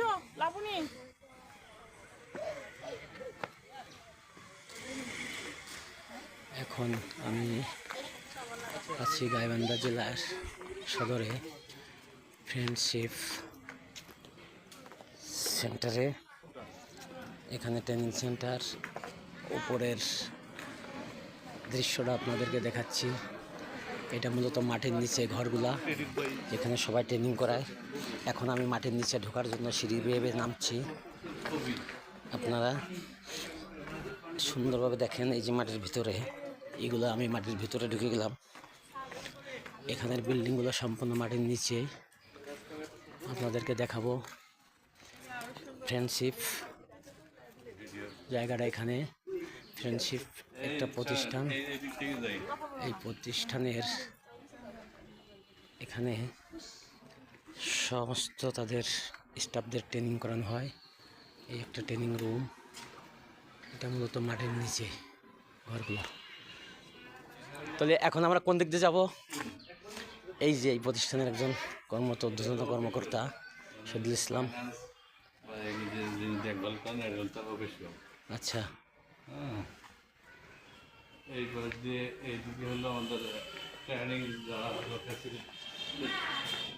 আসো লাবণী। এখন আমি আছি গাইবান্ধা জেলার সদরে ফ্রেন্ডশিপ সেন্টারে। এখানে ট্রেনিং সেন্টার, উপরের দৃশ্যটা আপনাদেরকে দেখাচ্ছি। এটা মূলত মাঠের নিচে ঘরগুলা, এখানে সবাই ট্রেনিং করায়। এখন আমি মাঠের নিচে ঢোকার জন্য সিঁড়ি বেয়ে বেয়ে নামছি। আপনারা সুন্দরভাবে দেখেন। এই যে মাটির ভিতরে, এগুলো আমি মাটির ভিতরে ঢুকে গেলাম। এখানের বিল্ডিংগুলো সম্পূর্ণ মাটির নিচে। আপনাদেরকে দেখাবো ফ্রেন্ডশিপ জায়গাটা। এখানে ফ্রেন্ডশিপ একটা প্রতিষ্ঠান। এই প্রতিষ্ঠানের এখানে সমস্ত তাদের স্টাফদের ট্রেনিং করানো হয়। এই একটা ট্রেনিং রুম, এটা মূলত মাটির নিচে ঘরগুলো। তাহলে এখন আমরা কোন দিক দিয়ে যাব? এই যে এই প্রতিষ্ঠানের একজন ঊর্ধ্বতন কর্মকর্তা শহীদুল ইসলাম। আচ্ছা, এই পাশ দিয়ে এইদিকে হলো আমাদের ট্রেনিং যারা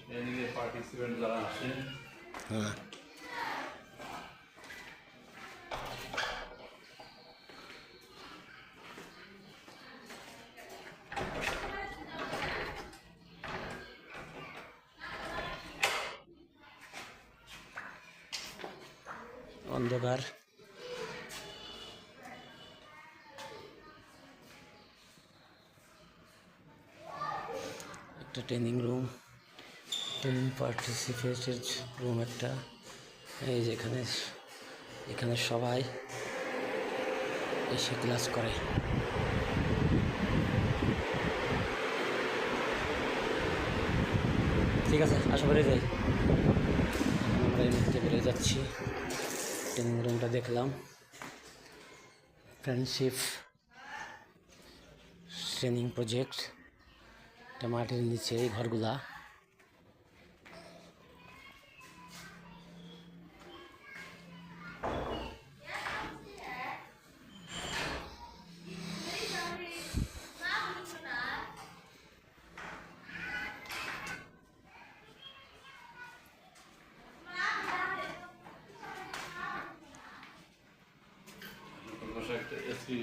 ট্রেনিংয়ে পার্টিসিপেন্ট যারা আসে। হ্যাঁ, অন্ধকার। একটা training room, training participated room একটা। এই যে এখানে সবাই এসে ক্লাস করে। ঠিক আছে, আশা করি যাই। আমরা এই মুহূর্তে বেরিয়ে যাচ্ছি। ট্রেনিং রুমটা দেখলাম, ফ্রেন্ডশিপ ট্রেনিং প্রজেক্ট। এটা মাটির নিচে এই ঘরগুলা। একটা এসি